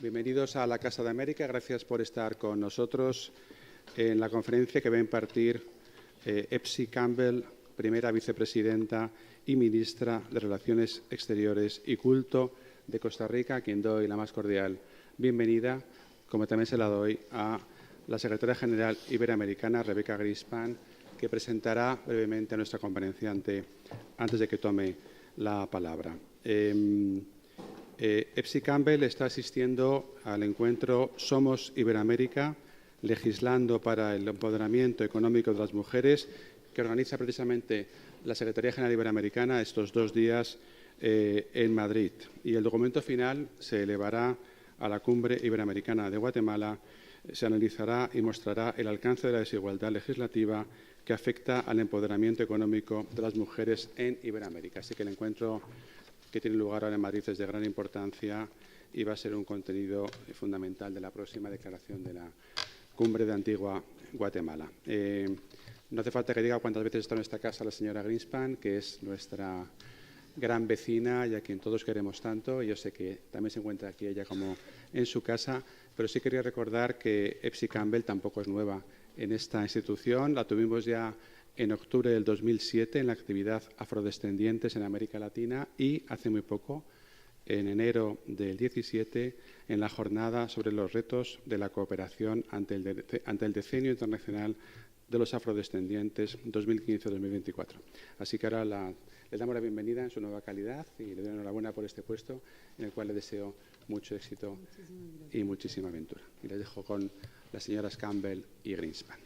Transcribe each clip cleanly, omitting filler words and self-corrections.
Bienvenidos a la Casa de América. Gracias por estar con nosotros en la conferencia que va a impartir Epsi Campbell, primera vicepresidenta y ministra de Relaciones Exteriores y Culto de Costa Rica, a quien doy la más cordial bienvenida, como también se la doy a la secretaria general iberoamericana, Rebecca Greenspan, que presentará brevemente a nuestra conferenciante antes de que tome la palabra. Epsi Campbell está asistiendo al encuentro Somos Iberoamérica, legislando para el empoderamiento económico de las mujeres, que organiza precisamente la Secretaría General Iberoamericana estos 2 días en Madrid. Y el documento final se elevará a la Cumbre Iberoamericana de Guatemala. Se analizará y mostrará el alcance de la desigualdad legislativa que afecta al empoderamiento económico de las mujeres en Iberoamérica. Así que el encuentro que tiene lugar ahora en Madrid es de gran importancia y va a ser un contenido fundamental de la próxima declaración de la Cumbre de Antigua Guatemala. No hace falta que diga cuántas veces está en esta casa la señora Greenspan, que es nuestra gran vecina y a quien todos queremos tanto. Yo sé que también se encuentra aquí ella como en su casa, pero sí quería recordar que Epsi Campbell tampoco es nueva en esta institución. La tuvimos ya en octubre del 2007 en la actividad Afrodescendientes en América Latina y hace muy poco, en enero del 17, en la jornada sobre los retos de la cooperación ante el Decenio Internacional de los Afrodescendientes 2015-2024. Así que ahora le damos la bienvenida en su nueva calidad y le doy enhorabuena por este puesto en el cual le deseo mucho éxito y muchísima aventura. Y les dejo con las señoras Campbell y Greenspan.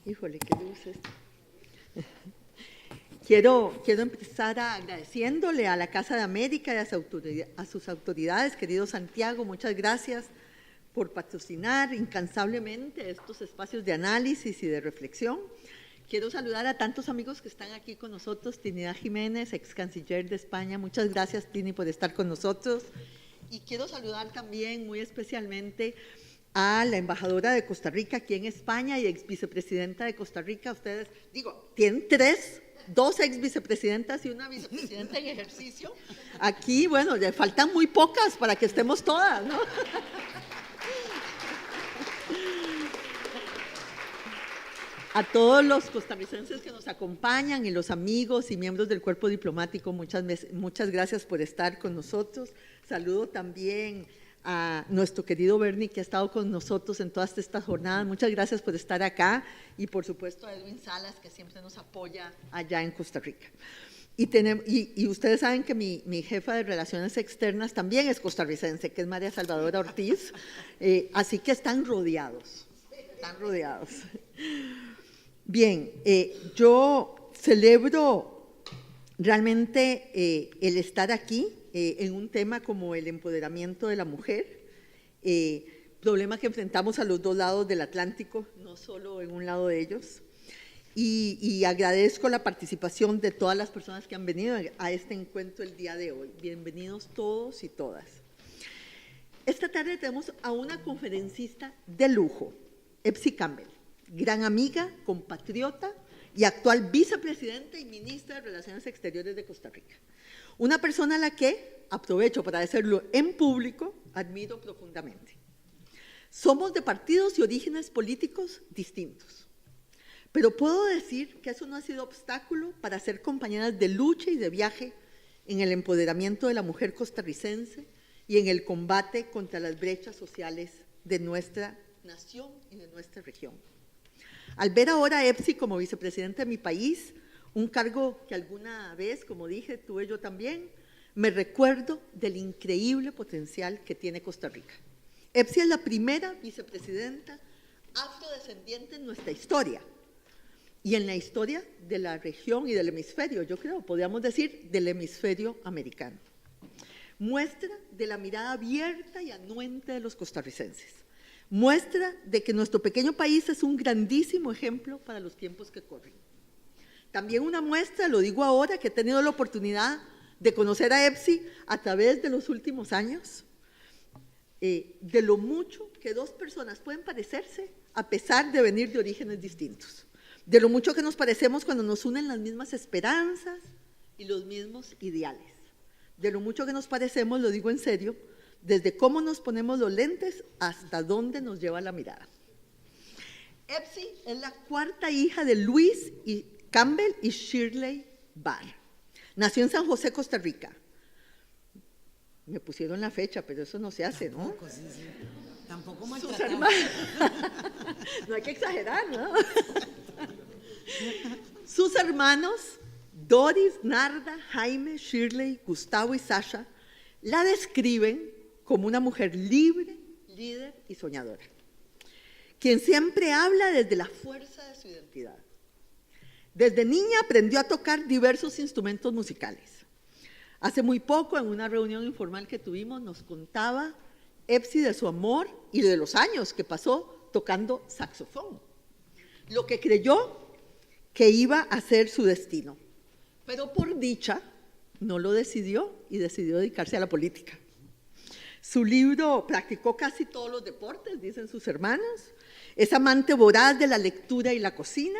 Híjole, qué luces. Quiero empezar agradeciéndole a la Casa de América y a sus autoridades, querido Santiago, muchas gracias por patrocinar incansablemente estos espacios de análisis y de reflexión. Quiero saludar a tantos amigos que están aquí con nosotros. Trinidad Jiménez, ex canciller de España. Muchas gracias, Trini, por estar con nosotros. Y quiero saludar también muy especialmente a la embajadora de Costa Rica aquí en España y ex vicepresidenta de Costa Rica. Ustedes, tienen 2 ex vicepresidentas y una vicepresidenta en ejercicio. Aquí, bueno, le faltan muy pocas para que estemos todas, ¿no? A todos los costarricenses que nos acompañan y los amigos y miembros del cuerpo diplomático, muchas gracias por estar con nosotros. Saludo también a nuestro querido Bernie, que ha estado con nosotros en todas estas jornadas. Muchas gracias por estar acá y, por supuesto, a Edwin Salas, que siempre nos apoya allá en Costa Rica. Y ustedes saben que mi jefa de Relaciones Externas también es costarricense, que es María Salvadora Ortiz, así que están rodeados. Bien, yo celebro realmente el estar aquí en un tema como el empoderamiento de la mujer, problema que enfrentamos a los 2 lados del Atlántico, no solo en un lado de ellos, y agradezco la participación de todas las personas que han venido a este encuentro el día de hoy. Bienvenidos todos y todas. Esta tarde tenemos a una conferencista de lujo, Epsi Campbell, gran amiga, compatriota y actual vicepresidenta y ministra de Relaciones Exteriores de Costa Rica. Una persona a la que, aprovecho para decirlo en público, admiro profundamente. Somos de partidos y orígenes políticos distintos, pero puedo decir que eso no ha sido obstáculo para ser compañeras de lucha y de viaje en el empoderamiento de la mujer costarricense y en el combate contra las brechas sociales de nuestra nación y de nuestra región. Al ver ahora a Epsi como vicepresidenta de mi país, un cargo que alguna vez, como dije, tuve yo también, me recuerdo del increíble potencial que tiene Costa Rica. Epsi es la primera vicepresidenta afrodescendiente en nuestra historia y en la historia de la región y del hemisferio, yo creo, podríamos decir, del hemisferio americano. Muestra de la mirada abierta y anuente de los costarricenses. Muestra de que nuestro pequeño país es un grandísimo ejemplo para los tiempos que corren. También una muestra, lo digo ahora, que he tenido la oportunidad de conocer a Epsi a través de los últimos años, de lo mucho que 2 personas pueden parecerse a pesar de venir de orígenes distintos. de lo mucho que nos parecemos cuando nos unen las mismas esperanzas y los mismos ideales, de lo mucho que nos parecemos, lo digo en serio, desde cómo nos ponemos los lentes hasta dónde nos lleva la mirada. Epsi es la cuarta hija de Luis Campbell y Shirley Barr. Nació en San José, Costa Rica. Me pusieron la fecha, pero eso no se hace, ¿no? Tampoco, sí. Tampoco maltratamos. No hay que exagerar, ¿no? Sus hermanos, Doris, Narda, Jaime, Shirley, Gustavo y Sasha, la describen como una mujer libre, líder y soñadora, quien siempre habla desde la fuerza de su identidad. Desde niña aprendió a tocar diversos instrumentos musicales. Hace muy poco, en una reunión informal que tuvimos, nos contaba Epsi de su amor y de los años que pasó tocando saxofón, lo que creyó que iba a ser su destino. Pero por dicha, no lo decidió y decidió dedicarse a la política. Su libro practicó casi todos los deportes, dicen sus hermanos. Es amante voraz de la lectura y la cocina.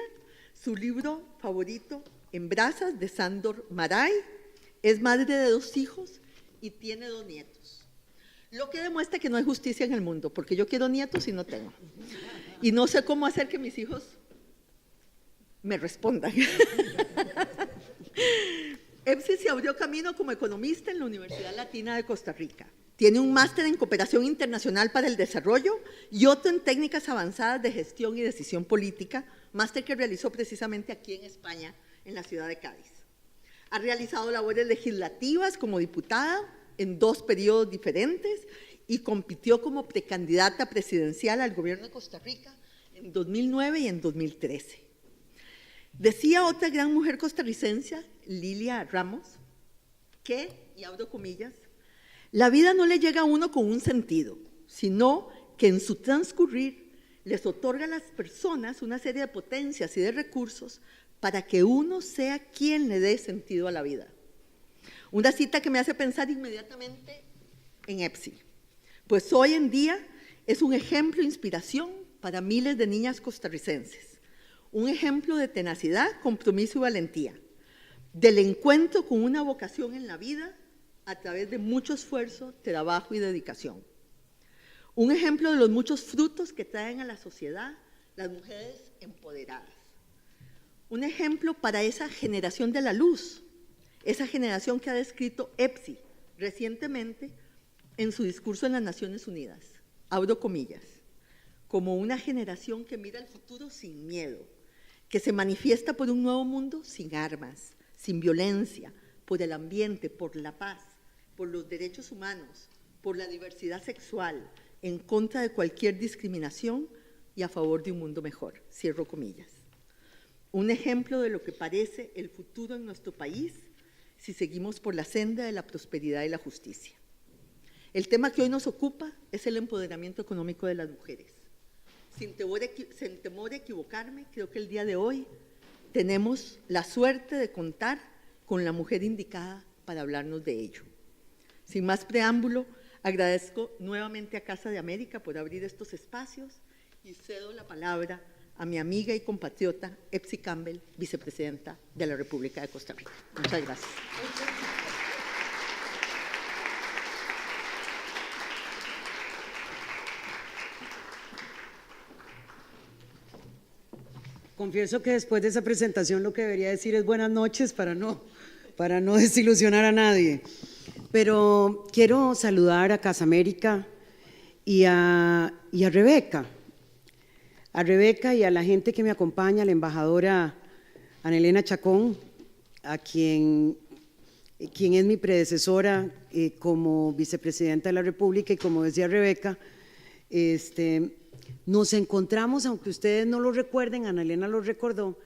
Su libro favorito, En brasas, de Sándor Márai. Es madre de 2 hijos y tiene 2 nietos. Lo que demuestra que no hay justicia en el mundo, porque yo quiero nietos y no tengo. Y no sé cómo hacer que mis hijos me respondan. Epsi se abrió camino como economista en la Universidad Latina de Costa Rica. Tiene un máster en cooperación internacional para el desarrollo y otro en técnicas avanzadas de gestión y decisión política, máster que realizó precisamente aquí en España, en la ciudad de Cádiz. Ha realizado labores legislativas como diputada en 2 periodos diferentes y compitió como precandidata presidencial al gobierno de Costa Rica en 2009 y en 2013. Decía otra gran mujer costarricense, Lilia Ramos, que, y abro comillas, la vida no le llega a uno con un sentido, sino que en su transcurrir les otorga a las personas una serie de potencias y de recursos para que uno sea quien le dé sentido a la vida. Una cita que me hace pensar inmediatamente en Epsi, pues hoy en día es un ejemplo de inspiración para miles de niñas costarricenses, un ejemplo de tenacidad, compromiso y valentía, del encuentro con una vocación en la vida a través de mucho esfuerzo, trabajo y dedicación. Un ejemplo de los muchos frutos que traen a la sociedad las mujeres empoderadas. Un ejemplo para esa generación de la luz, esa generación que ha descrito Epsi recientemente en su discurso en las Naciones Unidas, abro comillas, como una generación que mira al futuro sin miedo, que se manifiesta por un nuevo mundo sin armas, sin violencia, por el ambiente, por la paz, por los derechos humanos, por la diversidad sexual, en contra de cualquier discriminación y a favor de un mundo mejor, cierro comillas. Un ejemplo de lo que parece el futuro en nuestro país si seguimos por la senda de la prosperidad y la justicia. El tema que hoy nos ocupa es el empoderamiento económico de las mujeres. Sin temor a equivocarme, creo que el día de hoy tenemos la suerte de contar con la mujer indicada para hablarnos de ello. Sin más preámbulo, agradezco nuevamente a Casa de América por abrir estos espacios y cedo la palabra a mi amiga y compatriota Epsi Campbell, vicepresidenta de la República de Costa Rica. Muchas gracias. Confieso que después de esa presentación lo que debería decir es buenas noches para no desilusionar a nadie. Pero quiero saludar a Casa América y a Rebeca. A Rebeca y a la gente que me acompaña, a la embajadora Ana Elena Chacón, a quien es mi predecesora como vicepresidenta de la República, y como decía Rebeca, nos encontramos, aunque ustedes no lo recuerden, Ana Elena lo recordó,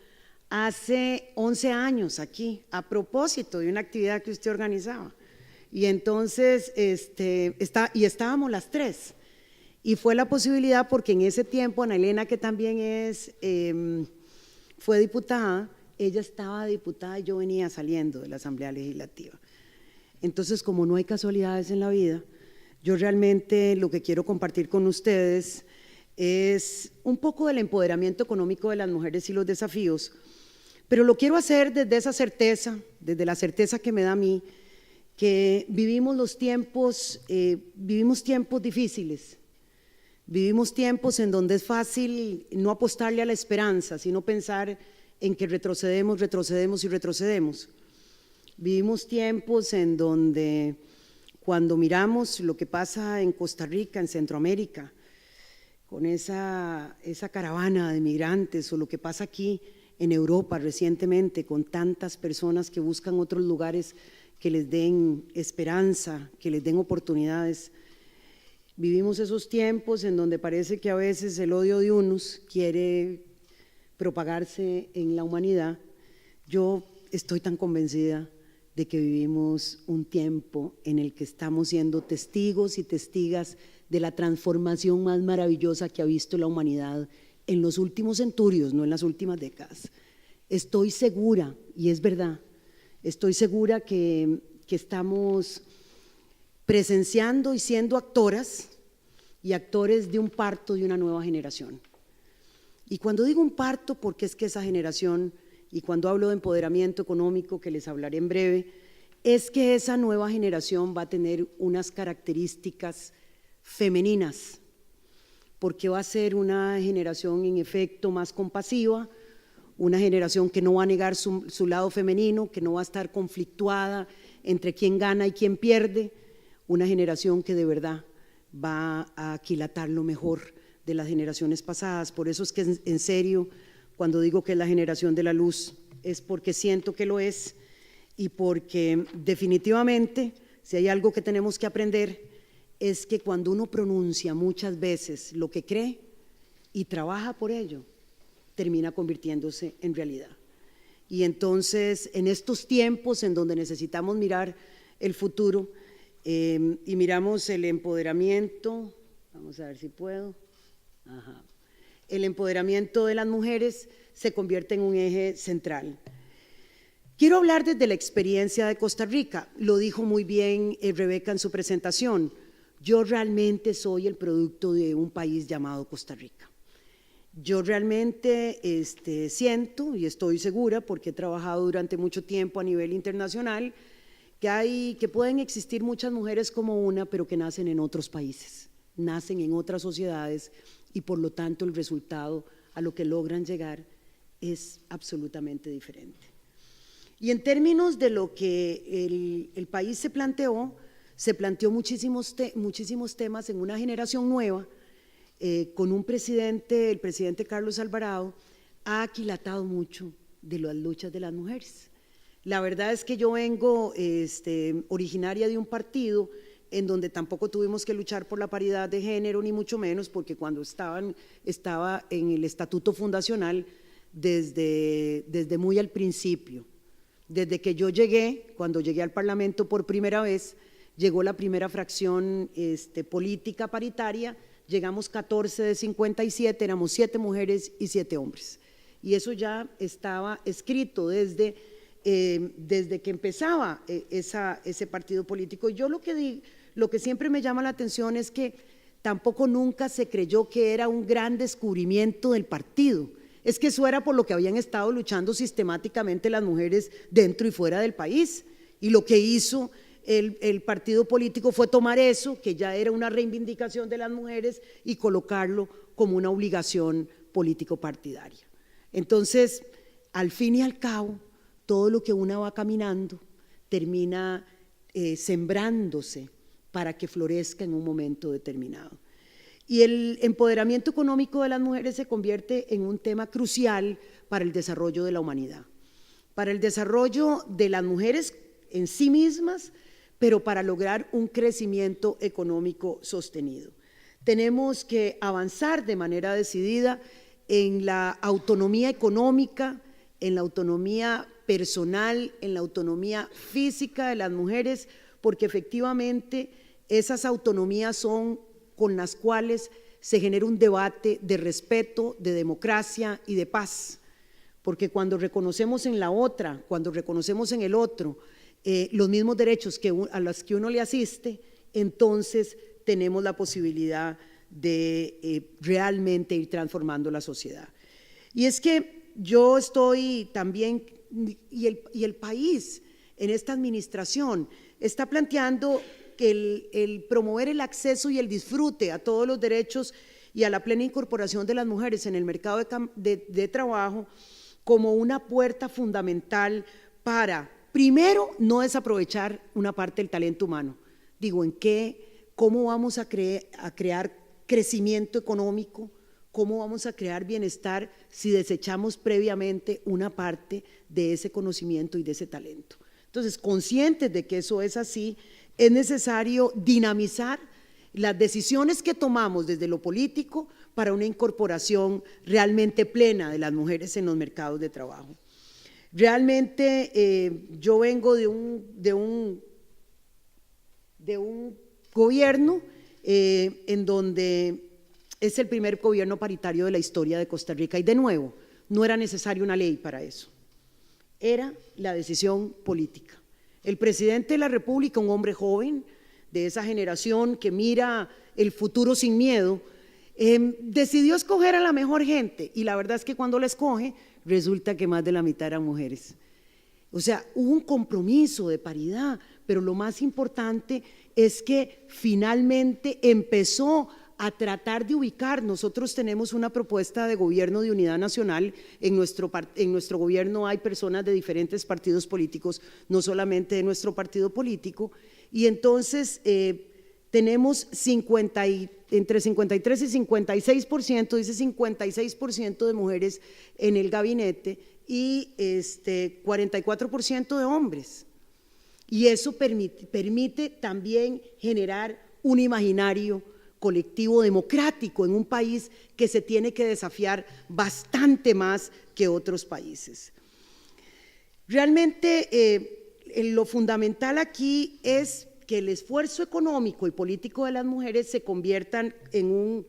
hace 11 años aquí, a propósito de una actividad que usted organizaba. Y entonces estábamos las 3. Y fue la posibilidad porque en ese tiempo Ana Elena, que también fue diputada, ella estaba diputada y yo venía saliendo de la Asamblea Legislativa. Entonces, como no hay casualidades en la vida, yo realmente lo que quiero compartir con ustedes es un poco del empoderamiento económico de las mujeres y los desafíos, pero lo quiero hacer desde esa certeza, desde la certeza que me da a mí, que vivimos tiempos difíciles, vivimos tiempos en donde es fácil no apostarle a la esperanza, sino pensar en que retrocedemos, retrocedemos y retrocedemos. Vivimos tiempos en donde cuando miramos lo que pasa en Costa Rica, en Centroamérica, con esa caravana de migrantes, o lo que pasa aquí en Europa recientemente, con tantas personas que buscan otros lugares que les den esperanza, que les den oportunidades. Vivimos esos tiempos en donde parece que a veces el odio de unos quiere propagarse en la humanidad. Yo estoy tan convencida de que vivimos un tiempo en el que estamos siendo testigos y testigas de la transformación más maravillosa que ha visto la humanidad en los últimos centurios, no en las últimas décadas. Estoy segura, y es verdad, estoy segura que estamos presenciando y siendo actoras y actores de un parto de una nueva generación. Y cuando digo un parto, porque es que esa generación, y cuando hablo de empoderamiento económico, que les hablaré en breve, es que esa nueva generación va a tener unas características femeninas, porque va a ser una generación en efecto más compasiva, una generación que no va a negar su lado femenino, que no va a estar conflictuada entre quién gana y quién pierde, una generación que de verdad va a aquilatar lo mejor de las generaciones pasadas. Por eso es que en serio, cuando digo que es la generación de la luz, es porque siento que lo es, y porque definitivamente, si hay algo que tenemos que aprender, es que cuando uno pronuncia muchas veces lo que cree y trabaja por ello, termina convirtiéndose en realidad. Y entonces, en estos tiempos en donde necesitamos mirar el futuro y miramos el empoderamiento, vamos a ver si puedo, el empoderamiento de las mujeres se convierte en un eje central. Quiero hablar desde la experiencia de Costa Rica, lo dijo muy bien Rebeca en su presentación. Yo realmente soy el producto de un país llamado Costa Rica. Yo realmente siento y estoy segura, porque he trabajado durante mucho tiempo a nivel internacional, que pueden existir muchas mujeres como una, pero que nacen en otros países, nacen en otras sociedades, y por lo tanto el resultado a lo que logran llegar es absolutamente diferente. Y en términos de lo que el país se planteó muchísimos temas en una generación nueva, con un presidente, el presidente Carlos Alvarado, ha aquilatado mucho de las luchas de las mujeres. La verdad es que yo vengo originaria de un partido en donde tampoco tuvimos que luchar por la paridad de género, ni mucho menos, porque cuando estaba en el estatuto fundacional desde muy al principio. Desde que yo cuando llegué al Parlamento por primera vez, llegó la primera fracción política paritaria, llegamos 14 de 57, éramos 7 mujeres y 7 hombres. Y eso ya estaba escrito desde que empezaba ese partido político. Y yo lo que siempre me llama la atención es que tampoco nunca se creyó que era un gran descubrimiento del partido. Es que eso era por lo que habían estado luchando sistemáticamente las mujeres dentro y fuera del país. Y lo que hizo el partido político fue tomar eso, que ya era una reivindicación de las mujeres, y colocarlo como una obligación político-partidaria. Entonces, al fin y al cabo, todo lo que una va caminando termina sembrándose para que florezca en un momento determinado. Y el empoderamiento económico de las mujeres se convierte en un tema crucial para el desarrollo de la humanidad, para el desarrollo de las mujeres en sí mismas, pero para lograr un crecimiento económico sostenido. Tenemos que avanzar de manera decidida en la autonomía económica, en la autonomía personal, en la autonomía física de las mujeres, porque efectivamente esas autonomías son con las cuales se genera un debate de respeto, de democracia y de paz, porque cuando reconocemos en la otra, cuando reconocemos en el otro los mismos derechos a los que uno le asiste, entonces tenemos la posibilidad de realmente ir transformando la sociedad. Y es que yo estoy también, y el país en esta administración está planteando que el promover el acceso y el disfrute a todos los derechos y a la plena incorporación de las mujeres en el mercado de trabajo como una puerta fundamental para, primero, no desaprovechar una parte del talento humano. Digo, ¿cómo vamos a crear crecimiento económico? ¿Cómo vamos a crear bienestar si desechamos previamente una parte de ese conocimiento y de ese talento? Entonces, conscientes de que eso es así, es necesario dinamizar las decisiones que tomamos desde lo político para una incorporación realmente plena de las mujeres en los mercados de trabajo. Realmente yo vengo de un gobierno en donde es el primer gobierno paritario de la historia de Costa Rica y de nuevo, no era necesaria una ley para eso, era la decisión política. El presidente de la República, un hombre joven de esa generación que mira el futuro sin miedo, decidió escoger a la mejor gente y la verdad es que cuando la escoge resulta que más de la mitad eran mujeres. O sea, hubo un compromiso de paridad, pero lo más importante es que finalmente empezó a tratar de ubicar. Nosotros tenemos una propuesta de gobierno de unidad nacional, en nuestro gobierno hay personas de diferentes partidos políticos, no solamente de nuestro partido político, y entonces tenemos entre 53 y 56%, dice 56% de mujeres en el gabinete y 44% de hombres. Y eso permite también generar un imaginario colectivo democrático en un país que se tiene que desafiar bastante más que otros países. Realmente lo fundamental aquí es que el esfuerzo económico y político de las mujeres se conviertan en un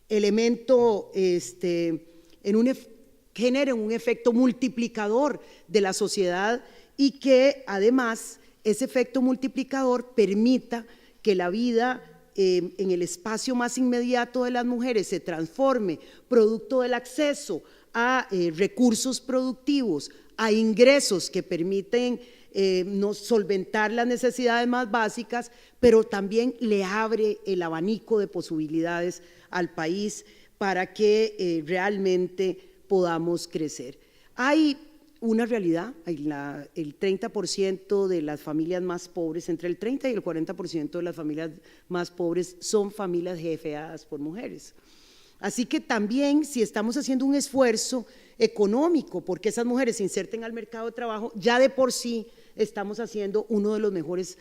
elemento, generen un efecto multiplicador de la sociedad y que además ese efecto multiplicador permita que la vida en el espacio más inmediato de las mujeres se transforme producto del acceso a recursos productivos, a ingresos que permiten solventar las necesidades más básicas, pero también le abre el abanico de posibilidades al país para que realmente podamos crecer. Hay una realidad, el 30% de las familias más pobres, entre el 30 y el 40% de las familias más pobres son familias jefeadas por mujeres. Así que también si estamos haciendo un esfuerzo económico porque esas mujeres se inserten al mercado de trabajo, ya de por sí estamos haciendo uno de los mejores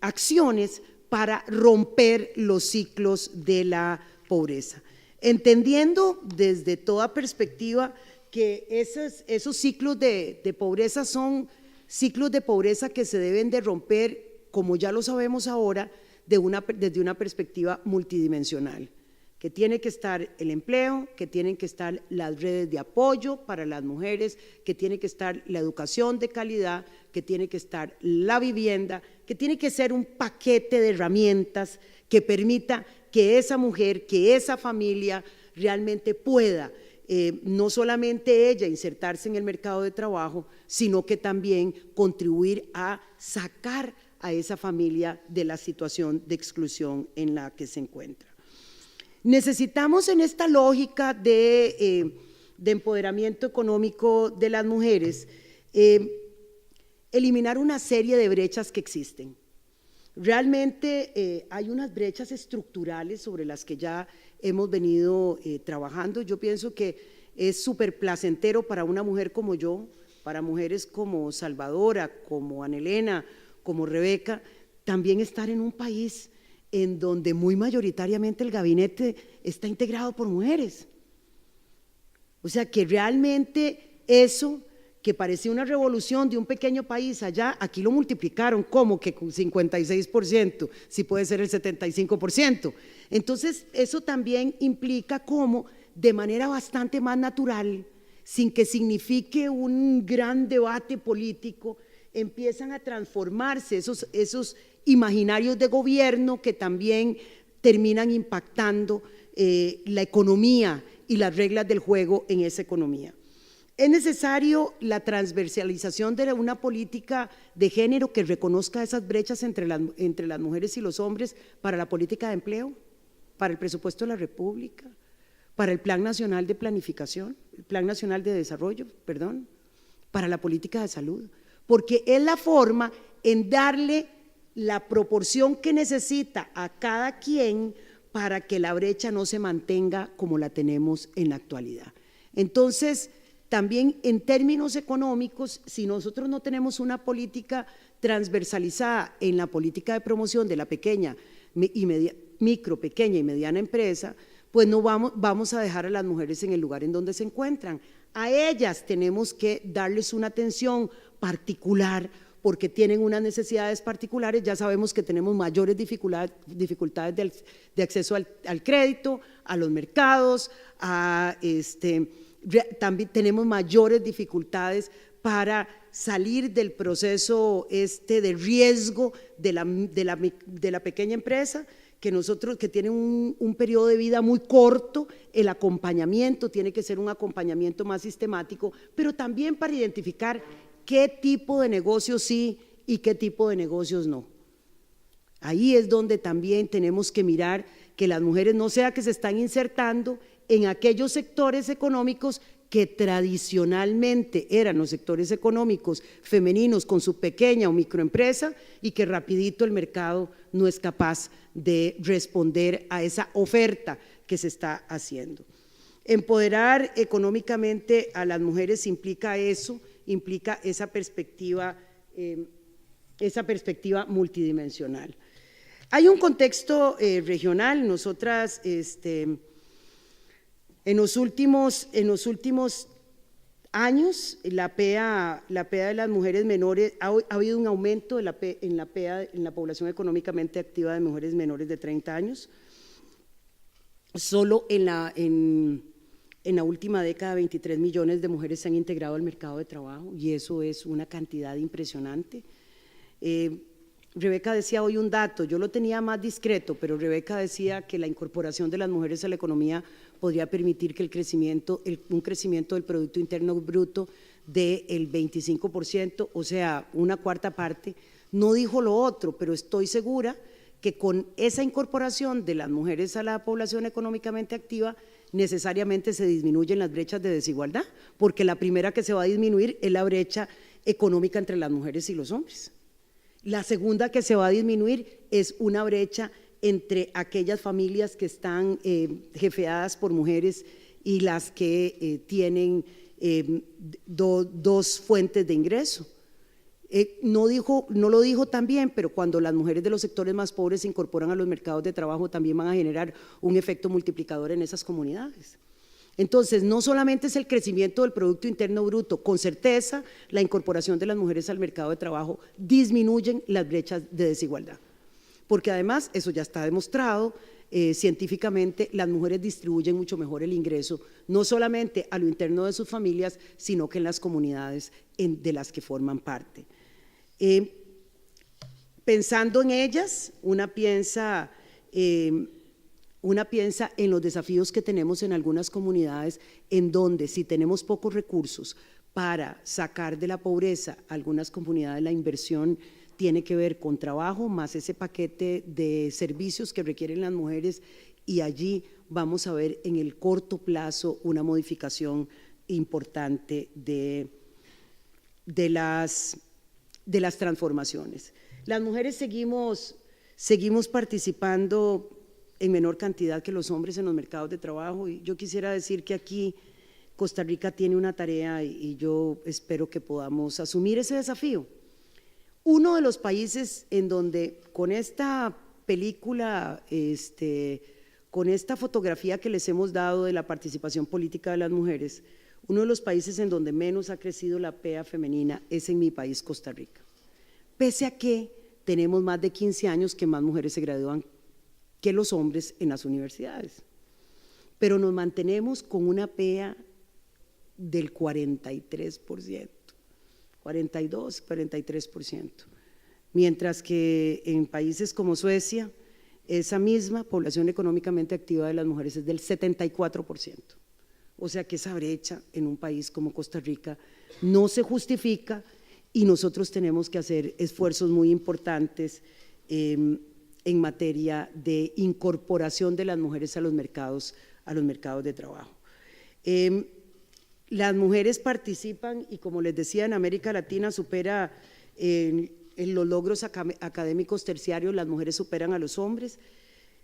acciones para romper los ciclos de la pobreza. Entendiendo desde toda perspectiva que esos ciclos de pobreza son ciclos de pobreza que se deben de romper, como ya lo sabemos ahora, desde una perspectiva multidimensional, que tiene que estar el empleo, que tienen que estar las redes de apoyo para las mujeres, que tiene que estar la educación de calidad, que tiene que estar la vivienda, que tiene que ser un paquete de herramientas que permita que esa mujer, que esa familia realmente pueda, no solamente ella insertarse en el mercado de trabajo, sino que también contribuir a sacar a esa familia de la situación de exclusión en la que se encuentra. Necesitamos en esta lógica de empoderamiento económico de las mujeres, eliminar una serie de brechas que existen. Realmente hay unas brechas estructurales sobre las que ya hemos venido trabajando. Yo pienso que es súper placentero para una mujer como yo, para mujeres como Salvadora, como Anelena, como Rebeca, también estar en un país en donde muy mayoritariamente el gabinete está integrado por mujeres. O sea que realmente eso que parecía una revolución de un pequeño país allá, aquí lo multiplicaron como que con 56%, si puede ser el 75%. Entonces eso también implica cómo de manera bastante más natural, sin que signifique un gran debate político, empiezan a transformarse esos imaginarios de gobierno que también terminan impactando la economía y las reglas del juego en esa economía. Es necesario la transversalización de una política de género que reconozca esas brechas entre las mujeres y los hombres para la política de empleo, para el presupuesto de la República, para el Plan Nacional de Planificación, el Plan Nacional de Desarrollo, perdón, para la política de salud, porque es la forma en darle la proporción que necesita a cada quien para que la brecha no se mantenga como la tenemos en la actualidad. Entonces, también en términos económicos, si nosotros no tenemos una política transversalizada en la política de promoción de la pequeña micro, pequeña y mediana empresa, pues no vamos a dejar a las mujeres en el lugar en donde se encuentran. A ellas tenemos que darles una atención particular porque tienen unas necesidades particulares. Ya sabemos que tenemos mayores dificultades de acceso al crédito, a los mercados, también tenemos mayores dificultades para salir del proceso de riesgo de la pequeña empresa, que tiene un periodo de vida muy corto. El acompañamiento tiene que ser un acompañamiento más sistemático, pero también para identificar qué tipo de negocios sí y qué tipo de negocios no. Ahí es donde también tenemos que mirar que las mujeres no sea que se están insertando en aquellos sectores económicos que tradicionalmente eran los sectores económicos femeninos con su pequeña o microempresa y que rapidito el mercado no es capaz de responder a esa oferta que se está haciendo. Empoderar económicamente a las mujeres implica eso, implica esa perspectiva multidimensional. Hay un contexto regional. Nosotras en los últimos años la PEA de las mujeres menores, ha habido un aumento en la PEA, en la población económicamente activa de mujeres menores de 30 años. Solo en la última década 23 millones de mujeres se han integrado al mercado de trabajo y eso es una cantidad impresionante. Rebeca decía hoy un dato, yo lo tenía más discreto, pero Rebeca decía que la incorporación de las mujeres a la economía podría permitir que un crecimiento del Producto Interno Bruto del 25%, o sea, una cuarta parte. No dijo lo otro, pero estoy segura que con esa incorporación de las mujeres a la población económicamente activa, necesariamente se disminuyen las brechas de desigualdad, porque la primera que se va a disminuir es la brecha económica entre las mujeres y los hombres. La segunda que se va a disminuir es una brecha entre aquellas familias que están jefeadas por mujeres y las que tienen dos fuentes de ingreso. No lo dijo también, pero cuando las mujeres de los sectores más pobres se incorporan a los mercados de trabajo también van a generar un efecto multiplicador en esas comunidades. Entonces, no solamente es el crecimiento del Producto Interno Bruto, con certeza la incorporación de las mujeres al mercado de trabajo disminuyen las brechas de desigualdad, porque además, eso ya está demostrado científicamente, las mujeres distribuyen mucho mejor el ingreso, no solamente a lo interno de sus familias, sino que en las comunidades de las que forman parte. Pensando en ellas, una piensa en los desafíos que tenemos en algunas comunidades, en donde si tenemos pocos recursos para sacar de la pobreza algunas comunidades, la inversión tiene que ver con trabajo más ese paquete de servicios que requieren las mujeres, y allí vamos a ver en el corto plazo una modificación importante de las transformaciones. Las mujeres seguimos participando en menor cantidad que los hombres en los mercados de trabajo, y yo quisiera decir que aquí Costa Rica tiene una tarea y yo espero que podamos asumir ese desafío. Uno de los países en donde con esta película, con esta fotografía que les hemos dado de la participación política de las mujeres, uno de los países en donde menos ha crecido la PEA femenina es en mi país, Costa Rica. Pese a que tenemos más de 15 años que más mujeres se gradúan que los hombres en las universidades, pero nos mantenemos con una PEA del 43%, 42, 43%. mientras que en países como Suecia, esa misma población económicamente activa de las mujeres es del 74%. O sea que esa brecha en un país como Costa Rica no se justifica y nosotros tenemos que hacer esfuerzos muy importantes en materia de incorporación de las mujeres a los mercados de trabajo. Las mujeres participan y, como les decía, en América Latina supera en los logros académicos terciarios, las mujeres superan a los hombres.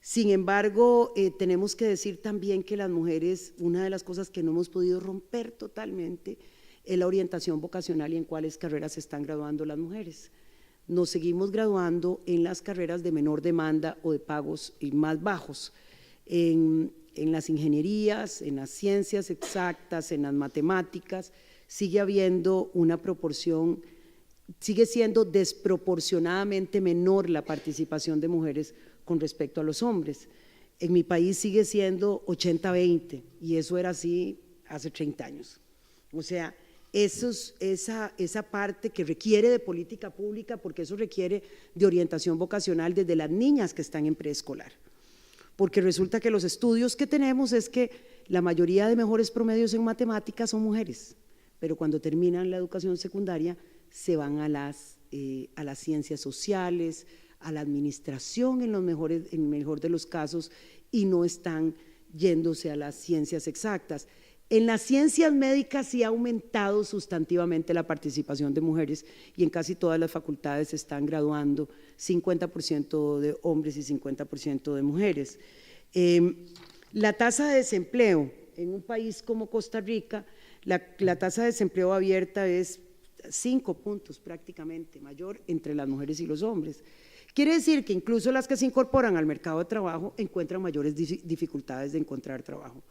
Sin embargo, tenemos que decir también que las mujeres, una de las cosas que no hemos podido romper totalmente es la orientación vocacional y en cuáles carreras se están graduando las mujeres. Nos seguimos graduando en las carreras de menor demanda o de pagos más bajos, en las ingenierías, en las ciencias exactas, en las matemáticas, sigue habiendo una proporción, sigue siendo desproporcionadamente menor la participación de mujeres con respecto a los hombres. En mi país sigue siendo 80-20 y eso era así hace 30 años. O sea, esa parte que requiere de política pública, porque eso requiere de orientación vocacional desde las niñas que están en preescolar. Porque resulta que los estudios que tenemos es que la mayoría de mejores promedios en matemáticas son mujeres, pero cuando terminan la educación secundaria se van a las ciencias sociales, a la administración en el mejor de los casos y no están yéndose a las ciencias exactas. En las ciencias médicas sí ha aumentado sustantivamente la participación de mujeres y en casi todas las facultades se están graduando 50% de hombres y 50% de mujeres. La tasa de desempleo en un país como Costa Rica, la tasa de desempleo abierta es 5 puntos prácticamente mayor entre las mujeres y los hombres. Quiere decir que incluso las que se incorporan al mercado de trabajo encuentran mayores dificultades de encontrar trabajo.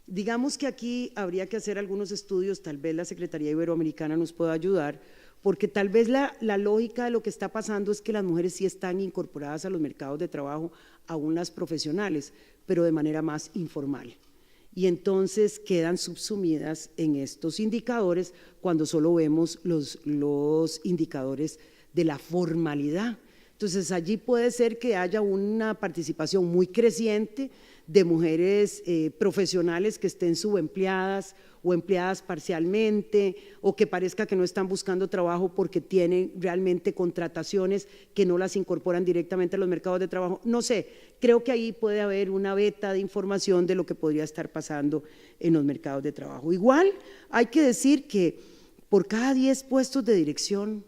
Digamos que aquí habría que hacer algunos estudios, tal vez la Secretaría Iberoamericana nos pueda ayudar, porque tal vez la lógica de lo que está pasando es que las mujeres sí están incorporadas a los mercados de trabajo, aún las profesionales, pero de manera más informal. Y entonces quedan subsumidas en estos indicadores cuando solo vemos los indicadores de la formalidad. Entonces allí puede ser que haya una participación muy creciente de mujeres profesionales que estén subempleadas o empleadas parcialmente o que parezca que no están buscando trabajo porque tienen realmente contrataciones que no las incorporan directamente a los mercados de trabajo. No sé, creo que ahí puede haber una veta de información de lo que podría estar pasando en los mercados de trabajo. Igual hay que decir que por cada 10 puestos de dirección,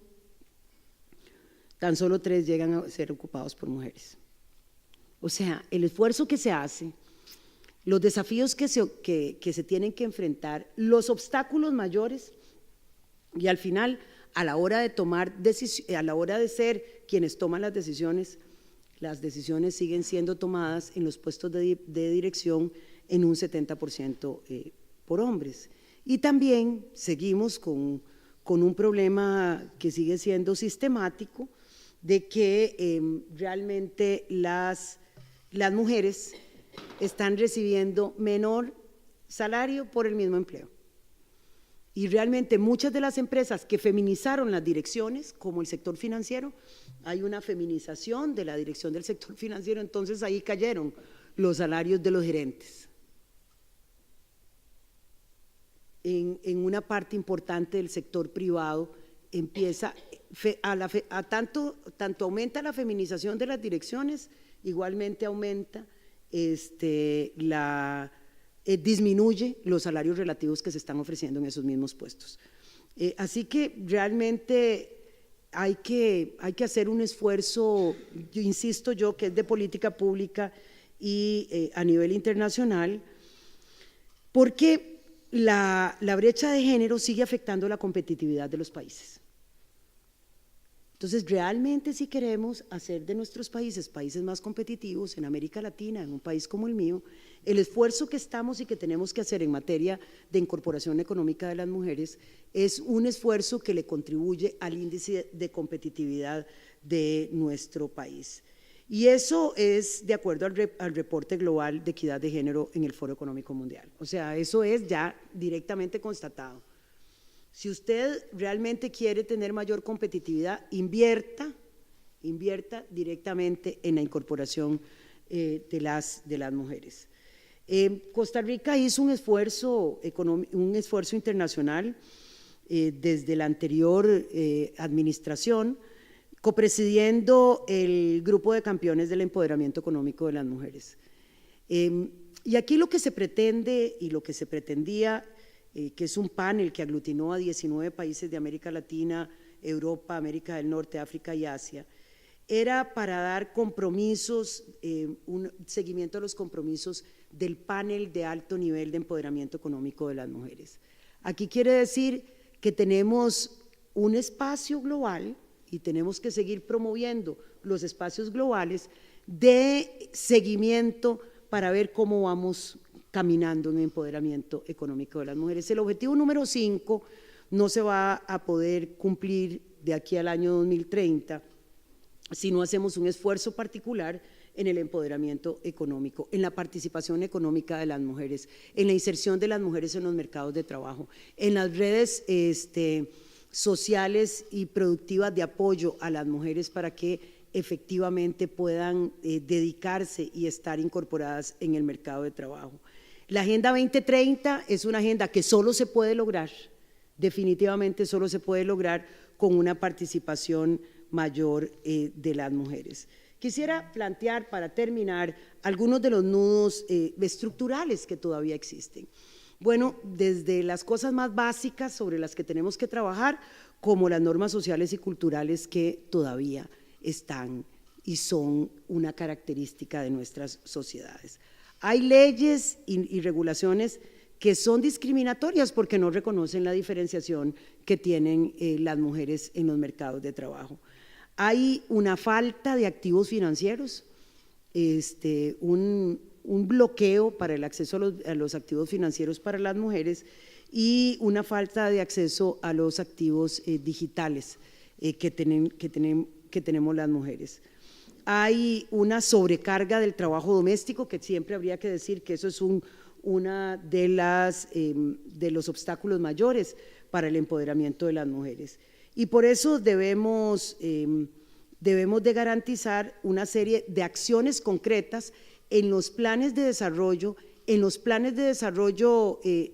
tan solo 3 llegan a ser ocupados por mujeres. O sea, el esfuerzo que se hace, los desafíos que se tienen que enfrentar, los obstáculos mayores y al final, a la hora de ser quienes toman las decisiones siguen siendo tomadas en los puestos de dirección en un 70% por hombres. Y también seguimos con un problema que sigue siendo sistemático de que realmente las mujeres están recibiendo menor salario por el mismo empleo. Y realmente muchas de las empresas que feminizaron las direcciones, como el sector financiero, hay una feminización de la dirección del sector financiero, entonces ahí cayeron los salarios de los gerentes. En una parte importante del sector privado empieza, tanto aumenta la feminización de las direcciones, igualmente aumenta disminuye los salarios relativos que se están ofreciendo en esos mismos puestos. Así que realmente hay que hacer un esfuerzo, yo insisto yo, que es de política pública y a nivel internacional, porque la brecha de género sigue afectando la competitividad de los países. Entonces, realmente si queremos hacer de nuestros países más competitivos en América Latina, en un país como el mío, el esfuerzo que estamos y que tenemos que hacer en materia de incorporación económica de las mujeres es un esfuerzo que le contribuye al índice de competitividad de nuestro país. Y eso es de acuerdo al reporte global de equidad de género en el Foro Económico Mundial. O sea, eso es ya directamente constatado. Si usted realmente quiere tener mayor competitividad, invierta invierta directamente en la incorporación de las mujeres. Costa Rica hizo un esfuerzo internacional desde la anterior administración, copresidiendo el Grupo de Campeones del Empoderamiento Económico de las Mujeres. Y aquí lo que se pretende y lo que se pretendía, que es un panel que aglutinó a 19 países de América Latina, Europa, América del Norte, África y Asia, era para dar compromisos, un seguimiento a los compromisos del panel de alto nivel de empoderamiento económico de las mujeres. Aquí quiere decir que tenemos un espacio global y tenemos que seguir promoviendo los espacios globales de seguimiento para ver cómo vamos caminando en el empoderamiento económico de las mujeres. El objetivo número 5 no se va a poder cumplir de aquí al año 2030 si no hacemos un esfuerzo particular en el empoderamiento económico, en la participación económica de las mujeres, en la inserción de las mujeres en los mercados de trabajo, en las redes sociales y productivas de apoyo a las mujeres para que efectivamente puedan dedicarse y estar incorporadas en el mercado de trabajo. La Agenda 2030 es una agenda que solo se puede lograr, definitivamente solo se puede lograr con una participación mayor de las mujeres. Quisiera plantear, para terminar, algunos de los nudos estructurales que todavía existen. Bueno, desde las cosas más básicas sobre las que tenemos que trabajar, como las normas sociales y culturales que todavía están y son una característica de nuestras sociedades. Hay leyes y regulaciones que son discriminatorias porque no reconocen la diferenciación que tienen las mujeres en los mercados de trabajo. Hay una falta de activos financieros, un bloqueo para el acceso a los activos financieros para las mujeres y una falta de acceso a los activos digitales que tenemos las mujeres. Hay una sobrecarga del trabajo doméstico, que siempre habría que decir que eso es una de los obstáculos mayores para el empoderamiento de las mujeres. Y por eso debemos de garantizar una serie de acciones concretas en los planes de desarrollo,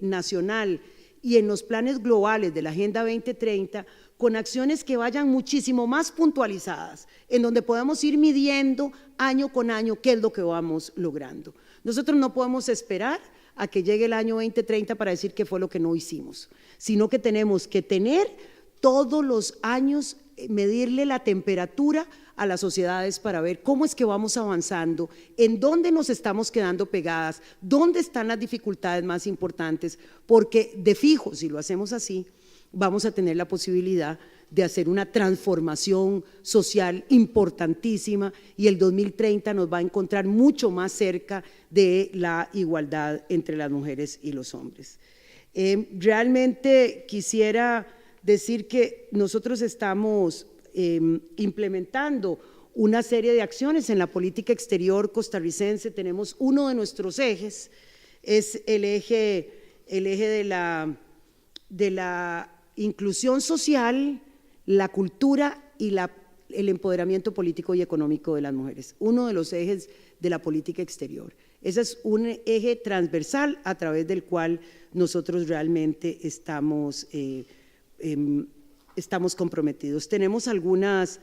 nacional y en los planes globales de la Agenda 2030, con acciones que vayan muchísimo más puntualizadas, en donde podamos ir midiendo año con año qué es lo que vamos logrando. Nosotros no podemos esperar a que llegue el año 2030 para decir qué fue lo que no hicimos, sino que tenemos que tener todos los años, medirle la temperatura a las sociedades para ver cómo es que vamos avanzando, en dónde nos estamos quedando pegadas, dónde están las dificultades más importantes, porque de fijo, si lo hacemos así, vamos a tener la posibilidad de hacer una transformación social importantísima y el 2030 nos va a encontrar mucho más cerca de la igualdad entre las mujeres y los hombres. Realmente quisiera decir que nosotros estamos implementando una serie de acciones en la política exterior costarricense. Tenemos uno de nuestros ejes, es el eje de la inclusión social, la cultura y el empoderamiento político y económico de las mujeres, uno de los ejes de la política exterior. Ese es un eje transversal a través del cual nosotros realmente estamos comprometidos. Tenemos algunas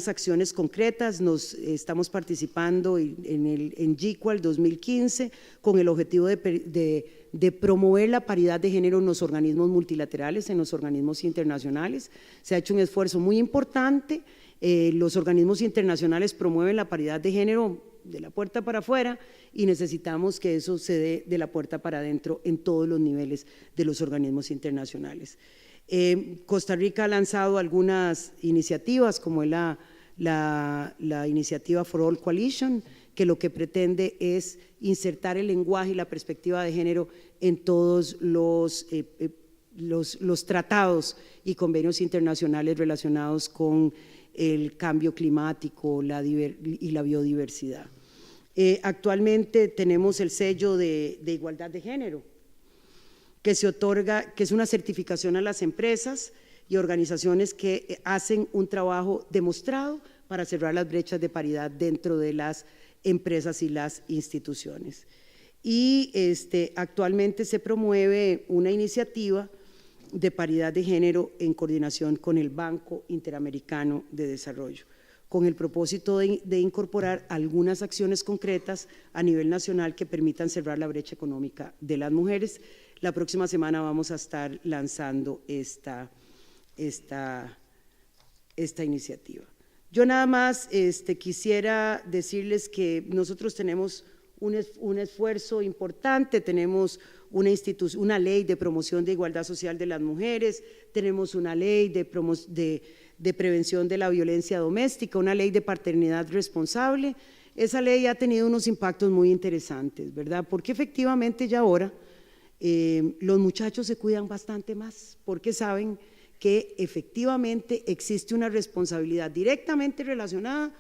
acciones concretas, estamos participando en GICUAL 2015 con el objetivo de promover la paridad de género en los organismos multilaterales, en los organismos internacionales. Se ha hecho un esfuerzo muy importante, los organismos internacionales promueven la paridad de género de la puerta para afuera y necesitamos que eso se dé de la puerta para adentro en todos los niveles de los organismos internacionales. Costa Rica ha lanzado algunas iniciativas como la iniciativa For All Coalition, que lo que pretende es insertar el lenguaje y la perspectiva de género en todos los tratados y convenios internacionales relacionados con el cambio climático y la biodiversidad. Actualmente tenemos el sello de igualdad de género, que se otorga, que es una certificación a las empresas y organizaciones que hacen un trabajo demostrado para cerrar las brechas de paridad dentro de las empresas y las instituciones. Y actualmente se promueve una iniciativa de paridad de género en coordinación con el Banco Interamericano de Desarrollo, con el propósito de incorporar algunas acciones concretas a nivel nacional que permitan cerrar la brecha económica de las mujeres. La próxima semana vamos a estar lanzando esta iniciativa. Yo nada más quisiera decirles que nosotros tenemos un esfuerzo importante, tenemos una ley de promoción de igualdad social de las mujeres, tenemos una ley de prevención de la violencia doméstica, una ley de paternidad responsable. Esa ley ha tenido unos impactos muy interesantes, ¿verdad? Porque efectivamente ya ahora los muchachos se cuidan bastante más, porque saben que efectivamente existe una responsabilidad directamente relacionada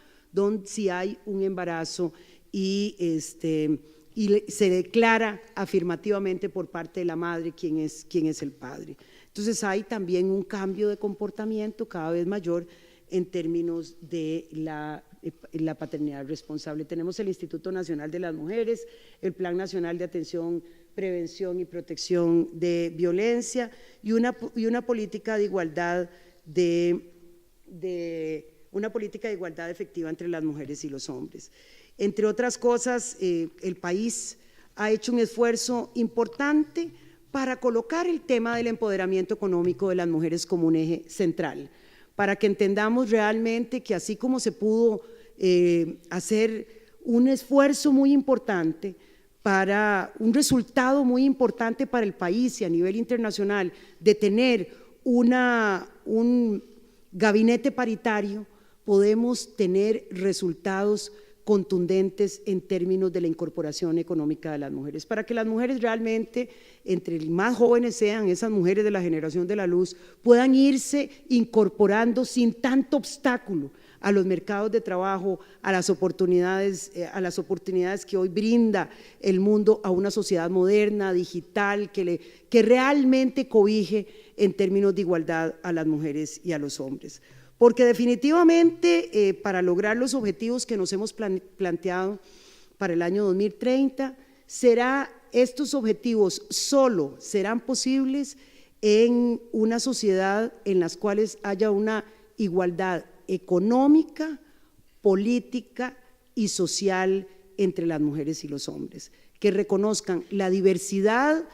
si hay un embarazo y se declara afirmativamente por parte de la madre quién es el padre. Entonces hay también un cambio de comportamiento cada vez mayor en términos de la paternidad responsable. Tenemos el Instituto Nacional de las Mujeres, el Plan Nacional de Atención, Prevención y Protección de Violencia y una política de igualdad una política de igualdad efectiva entre las mujeres y los hombres. Entre otras cosas, el país ha hecho un esfuerzo importante para colocar el tema del empoderamiento económico de las mujeres como un eje central, para que entendamos realmente que así como se pudo hacer un esfuerzo muy importante para un resultado muy importante para el país y a nivel internacional de tener un gabinete paritario, podemos tener resultados contundentes en términos de la incorporación económica de las mujeres, para que las mujeres realmente, entre más jóvenes sean, esas mujeres de la generación de la luz, puedan irse incorporando sin tanto obstáculo a los mercados de trabajo, a las oportunidades que hoy brinda el mundo a una sociedad moderna, digital, que realmente cobije en términos de igualdad a las mujeres y a los hombres. Porque definitivamente para lograr los objetivos que nos hemos planteado para el año 2030, estos objetivos solo serán posibles en una sociedad en las cuales haya una igualdad económica, política y social entre las mujeres y los hombres, que reconozcan la diversidad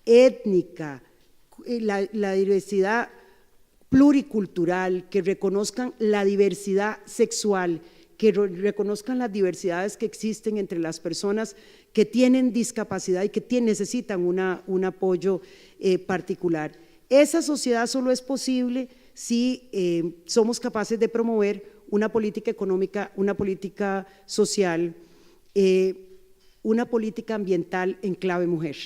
étnica, la diversidad pluricultural, que reconozcan la diversidad sexual, que reconozcan las diversidades que existen entre las personas que tienen discapacidad y que necesitan un apoyo particular. Esa sociedad solo es posible si somos capaces de promover una política económica, una política social, una política ambiental en clave mujer.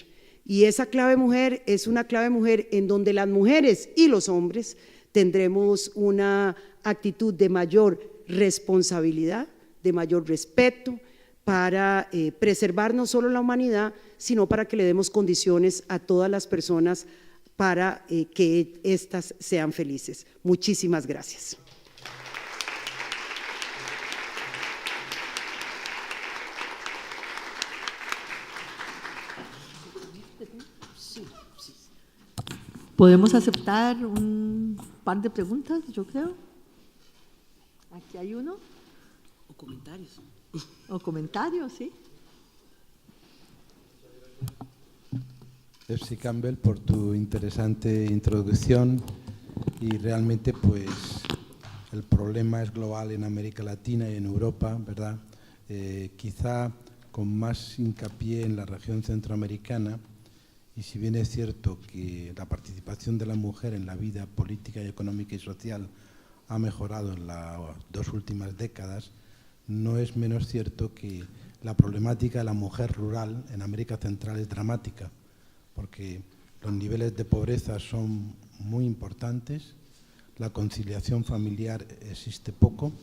Y esa clave mujer es una clave mujer en donde las mujeres y los hombres tendremos una actitud de mayor responsabilidad, de mayor respeto, para preservar no solo la humanidad, sino para que le demos condiciones a todas las personas para que éstas sean felices. Muchísimas gracias. Podemos aceptar un par de preguntas, yo creo. Aquí hay uno. O comentarios. O comentarios, sí. Epsi Campbell, por tu interesante introducción, y realmente pues el problema es global en América Latina y en Europa, ¿verdad? Quizá con más hincapié en la región centroamericana, y si bien es cierto que la participación de la mujer en la vida política y económica y social ha mejorado en las 2 últimas décadas, no es menos cierto que la problemática de la mujer rural en América Central es dramática, porque los niveles de pobreza son muy importantes, la conciliación familiar existe poco,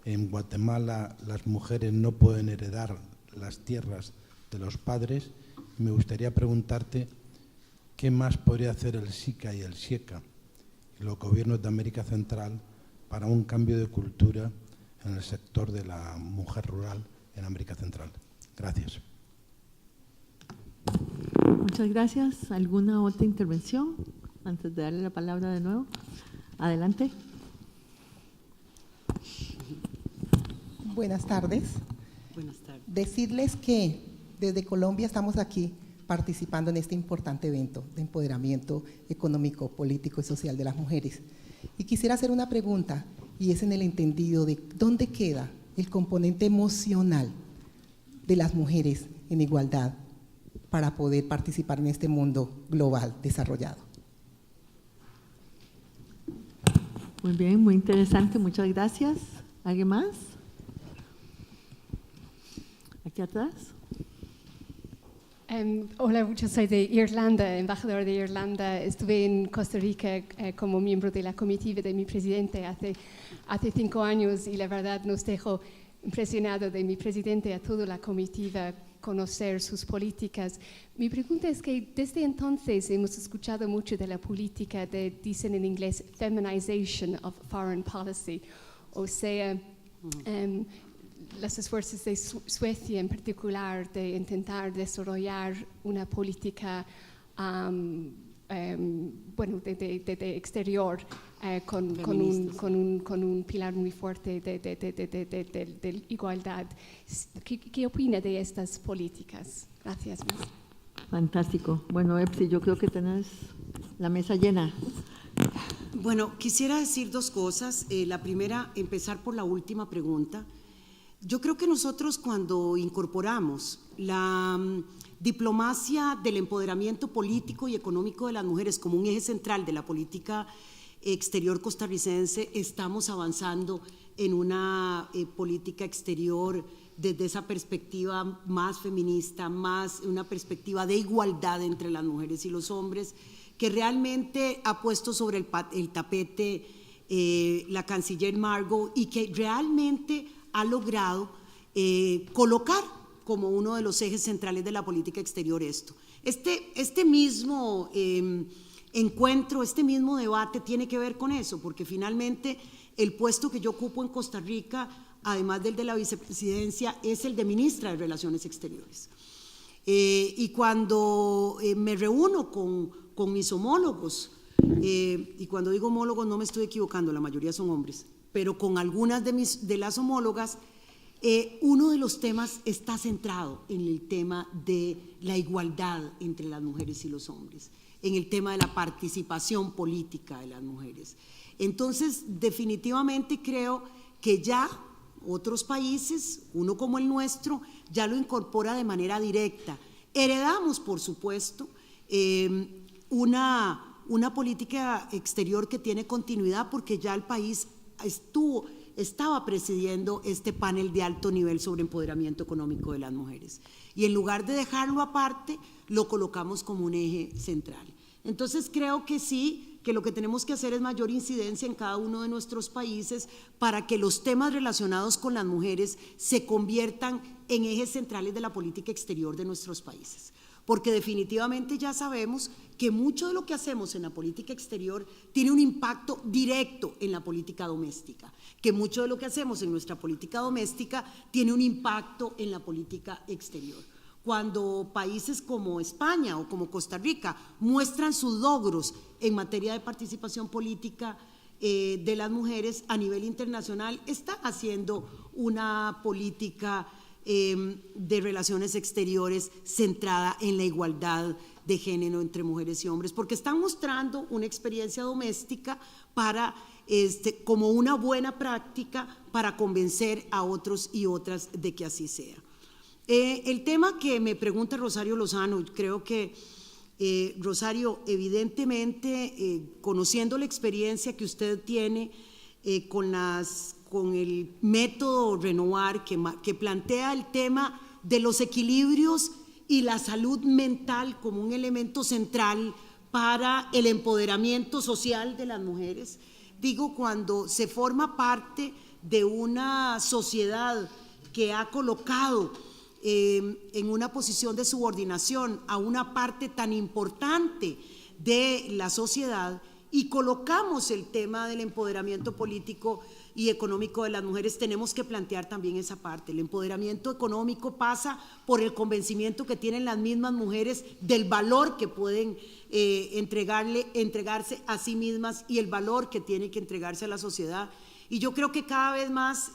en Guatemala las mujeres no pueden heredar las tierras de los padres. Me gustaría preguntarte qué más podría hacer el SICA y el SIECA y los gobiernos de América Central para un cambio de cultura en el sector de la mujer rural en América Central. Gracias. Muchas gracias. ¿Alguna otra intervención antes de darle la palabra de nuevo? Adelante. Buenas tardes. Buenas tardes. Decirles que desde Colombia estamos aquí participando en este importante evento de empoderamiento económico, político y social de las mujeres. Y quisiera hacer una pregunta, y es en el entendido de dónde queda el componente emocional de las mujeres en igualdad para poder participar en este mundo global desarrollado. Muy bien, muy interesante, muchas gracias. ¿Alguien más? Aquí atrás. Hola, yo soy de Irlanda, embajador de Irlanda. Estuve en Costa Rica como miembro de la comitiva de mi presidente hace 5 años y la verdad nos dejó impresionado de mi presidente a toda la comitiva conocer sus políticas. Mi pregunta es que desde entonces hemos escuchado mucho de la política dicen en inglés, feminization of foreign policy, o sea, los esfuerzos de Suecia en particular de intentar desarrollar una política de exterior con un pilar muy fuerte de igualdad. ¿Qué opina de estas políticas? Gracias. Fantástico. Bueno, Epsi, yo creo que tenés la mesa llena. Bueno, quisiera decir 2 cosas. La primera, empezar por la última pregunta. Yo creo que nosotros cuando incorporamos la diplomacia del empoderamiento político y económico de las mujeres como un eje central de la política exterior costarricense, estamos avanzando en una política exterior desde esa perspectiva más feminista, más una perspectiva de igualdad entre las mujeres y los hombres, que realmente ha puesto sobre el tapete la canciller Margot y que realmente ha logrado colocar como uno de los ejes centrales de la política exterior esto. Este mismo encuentro, este mismo debate tiene que ver con eso, porque finalmente el puesto que yo ocupo en Costa Rica, además del de la vicepresidencia, es el de ministra de Relaciones Exteriores. Y cuando me reúno con mis homólogos, y cuando digo homólogos no me estoy equivocando, la mayoría son hombres, pero con algunas de las homólogas, uno de los temas está centrado en el tema de la igualdad entre las mujeres y los hombres, en el tema de la participación política de las mujeres. Entonces, definitivamente creo que ya otros países, uno como el nuestro, ya lo incorpora de manera directa. Heredamos, por supuesto, una política exterior que tiene continuidad porque ya el país estaba presidiendo este panel de alto nivel sobre empoderamiento económico de las mujeres. Y en lugar de dejarlo aparte, lo colocamos como un eje central. Entonces creo que sí, que lo que tenemos que hacer es mayor incidencia en cada uno de nuestros países para que los temas relacionados con las mujeres se conviertan en ejes centrales de la política exterior de nuestros países. Porque definitivamente ya sabemos que mucho de lo que hacemos en la política exterior tiene un impacto directo en la política doméstica, que mucho de lo que hacemos en nuestra política doméstica tiene un impacto en la política exterior. Cuando países como España o como Costa Rica muestran sus logros en materia de participación política de las mujeres a nivel internacional, están haciendo una política de relaciones exteriores centrada en la igualdad de género entre mujeres y hombres, porque están mostrando una experiencia doméstica como una buena práctica para convencer a otros y otras de que así sea. El tema que me pregunta Rosario Lozano, creo que Rosario, evidentemente, conociendo la experiencia que usted tiene con el método Renovar, que plantea el tema de los equilibrios y la salud mental como un elemento central para el empoderamiento social de las mujeres. Digo, cuando se forma parte de una sociedad que ha colocado en una posición de subordinación a una parte tan importante de la sociedad y colocamos el tema del empoderamiento político, y económico de las mujeres, tenemos que plantear también esa parte. El empoderamiento económico pasa por el convencimiento que tienen las mismas mujeres del valor que pueden entregarse a sí mismas y el valor que tienen que entregarse a la sociedad. Y yo creo que cada vez más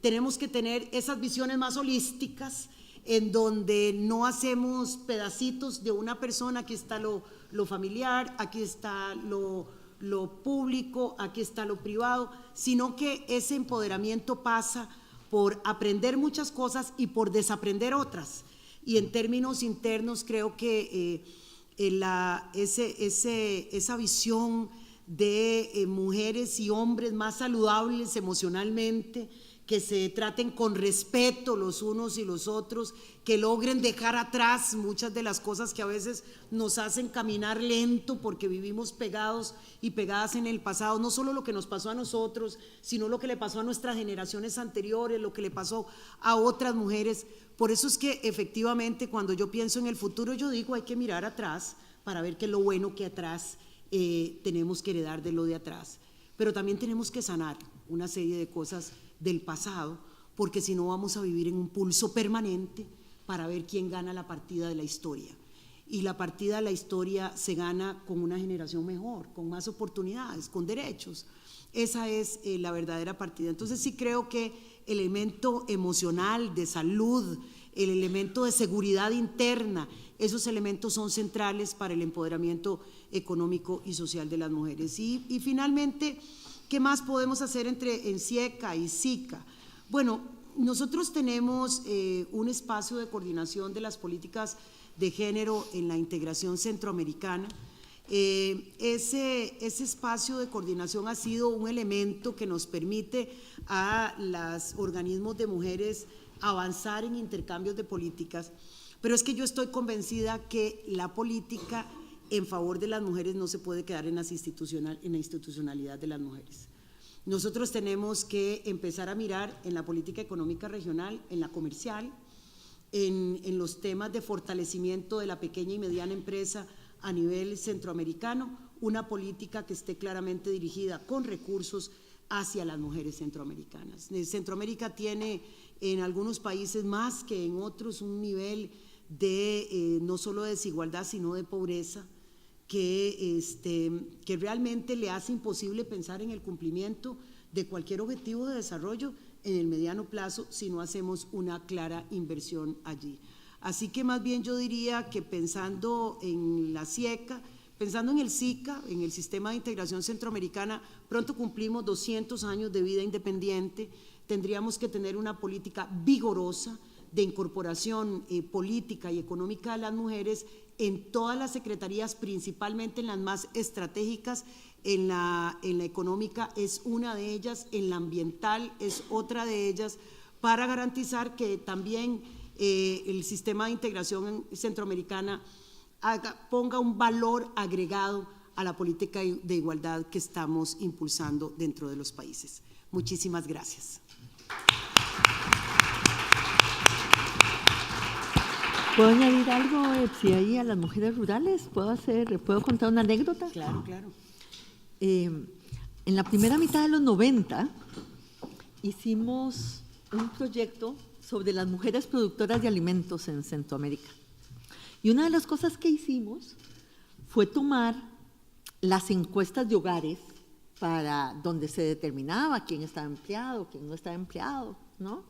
tenemos que tener esas visiones más holísticas, en donde no hacemos pedacitos de una persona. Aquí está lo familiar, aquí está lo público, aquí está lo privado, sino que ese empoderamiento pasa por aprender muchas cosas y por desaprender otras. Y en términos internos creo que esa visión de mujeres y hombres más saludables emocionalmente, que se traten con respeto los unos y los otros, que logren dejar atrás muchas de las cosas que a veces nos hacen caminar lento porque vivimos pegados y pegadas en el pasado, no solo lo que nos pasó a nosotros, sino lo que le pasó a nuestras generaciones anteriores, lo que le pasó a otras mujeres. Por eso es que efectivamente cuando yo pienso en el futuro, yo digo hay que mirar atrás para ver qué es lo bueno que atrás tenemos que heredar de lo de atrás, pero también tenemos que sanar una serie de cosas del pasado, porque si no vamos a vivir en un pulso permanente para ver quién gana la partida de la historia. Y la partida de la historia se gana con una generación mejor, con más oportunidades, con derechos. Esa es la verdadera partida. Entonces sí creo que el elemento emocional, de salud, el elemento de seguridad interna, esos elementos son centrales para el empoderamiento económico y social de las mujeres. Y finalmente, ¿qué más podemos hacer en SIECA y SICA? Bueno, nosotros tenemos un espacio de coordinación de las políticas de género en la integración centroamericana. Ese espacio de coordinación ha sido un elemento que nos permite a los organismos de mujeres avanzar en intercambios de políticas, pero es que yo estoy convencida que la política en favor de las mujeres no se puede quedar en la institucionalidad de las mujeres. Nosotros tenemos que empezar a mirar en la política económica regional, en la comercial, en los temas de fortalecimiento de la pequeña y mediana empresa a nivel centroamericano, una política que esté claramente dirigida con recursos hacia las mujeres centroamericanas. Centroamérica tiene en algunos países más que en otros un nivel de no solo de desigualdad sino de pobreza que realmente le hace imposible pensar en el cumplimiento de cualquier objetivo de desarrollo en el mediano plazo si no hacemos una clara inversión allí. Así que más bien yo diría que pensando en la SIECA, pensando en el SICA, en el Sistema de Integración Centroamericana, pronto cumplimos 200 años de vida independiente, tendríamos que tener una política vigorosa de incorporación política y económica de las mujeres en todas las secretarías, principalmente en las más estratégicas. En la económica es una de ellas, en la ambiental es otra de ellas, para garantizar que también el sistema de integración centroamericana ponga un valor agregado a la política de igualdad que estamos impulsando dentro de los países. Muchísimas gracias. ¿Puedo añadir algo, Epsi, ahí a las mujeres rurales? ¿Puedo contar una anécdota? Claro, claro. En la primera mitad de los 90 hicimos un proyecto sobre las mujeres productoras de alimentos en Centroamérica. Y una de las cosas que hicimos fue tomar las encuestas de hogares para donde se determinaba quién estaba empleado, quién no estaba empleado, ¿no?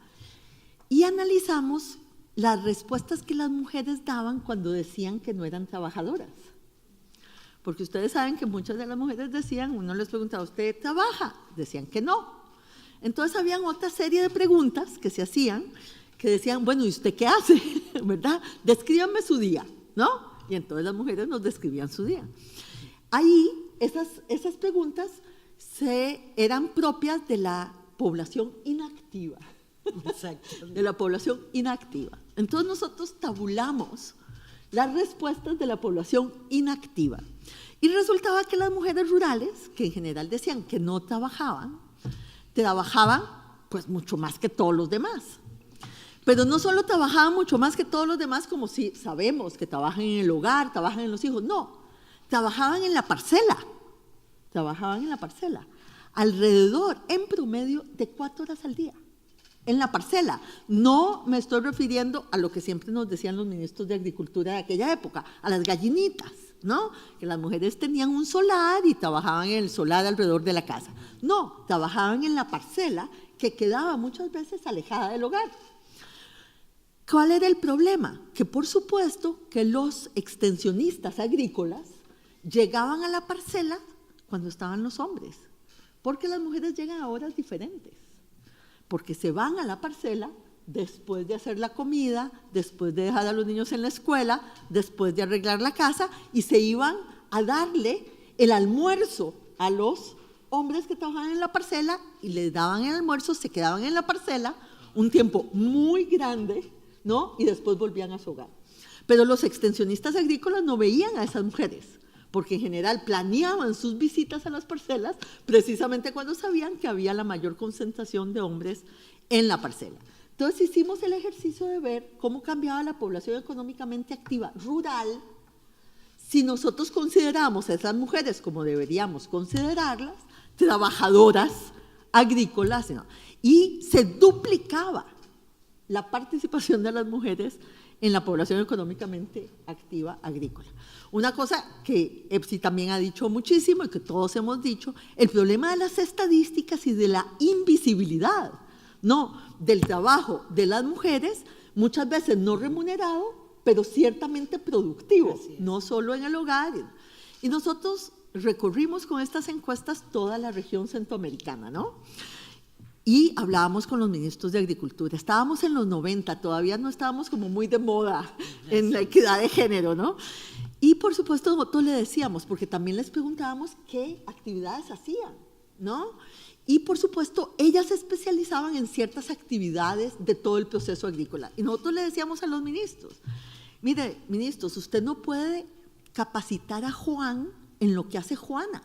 Y analizamos las respuestas que las mujeres daban cuando decían que no eran trabajadoras. Porque ustedes saben que muchas de las mujeres decían, uno les preguntaba, ¿usted trabaja? Decían que no. Entonces habían otra serie de preguntas que se hacían, que decían, bueno, ¿y usted qué hace? ¿Verdad? Descríbame su día, ¿no? Y entonces las mujeres nos describían su día. Ahí, esas preguntas eran propias de la población inactiva. Exacto. De la población inactiva. Entonces nosotros tabulamos las respuestas de la población inactiva. Y resultaba que las mujeres rurales, que en general decían que no trabajaban pues mucho más que todos los demás. Pero no solo trabajaban mucho más que todos los demás, como si sabemos que trabajan en el hogar, trabajan en los hijos, no, trabajaban en la parcela. alrededor, en promedio, de 4 horas al día en la parcela. No me estoy refiriendo a lo que siempre nos decían los ministros de Agricultura de aquella época, a las gallinitas, ¿no? Que las mujeres tenían un solar y trabajaban en el solar alrededor de la casa. No, trabajaban en la parcela que quedaba muchas veces alejada del hogar. ¿Cuál era el problema? Que por supuesto que los extensionistas agrícolas llegaban a la parcela cuando estaban los hombres, porque las mujeres llegan a horas diferentes, porque se van a la parcela después de hacer la comida, después de dejar a los niños en la escuela, después de arreglar la casa, y se iban a darle el almuerzo a los hombres que trabajaban en la parcela, y les daban el almuerzo, se quedaban en la parcela un tiempo muy grande, ¿no? Y después volvían a su hogar. Pero los extensionistas agrícolas no veían a esas mujeres, porque en general planeaban sus visitas a las parcelas precisamente cuando sabían que había la mayor concentración de hombres en la parcela. Entonces hicimos el ejercicio de ver cómo cambiaba la población económicamente activa rural si nosotros consideramos a esas mujeres como deberíamos considerarlas, trabajadoras agrícolas, ¿no? Y se duplicaba la participación de las mujeres en la población económicamente activa agrícola. Una cosa que EPSI también ha dicho muchísimo y que todos hemos dicho, el problema de las estadísticas y de la invisibilidad, ¿no?, del trabajo de las mujeres, muchas veces no remunerado, pero ciertamente productivo, no solo en el hogar. Y nosotros recorrimos con estas encuestas toda la región centroamericana, ¿no? Y hablábamos con los ministros de Agricultura. Estábamos en los 90, todavía no estábamos como muy de moda en la equidad de género, ¿no? Y por supuesto nosotros le decíamos, porque también les preguntábamos qué actividades hacían, ¿no? Y por supuesto ellas se especializaban en ciertas actividades de todo el proceso agrícola. Y nosotros le decíamos a los ministros, mire, ministros, usted no puede capacitar a Juan en lo que hace Juana,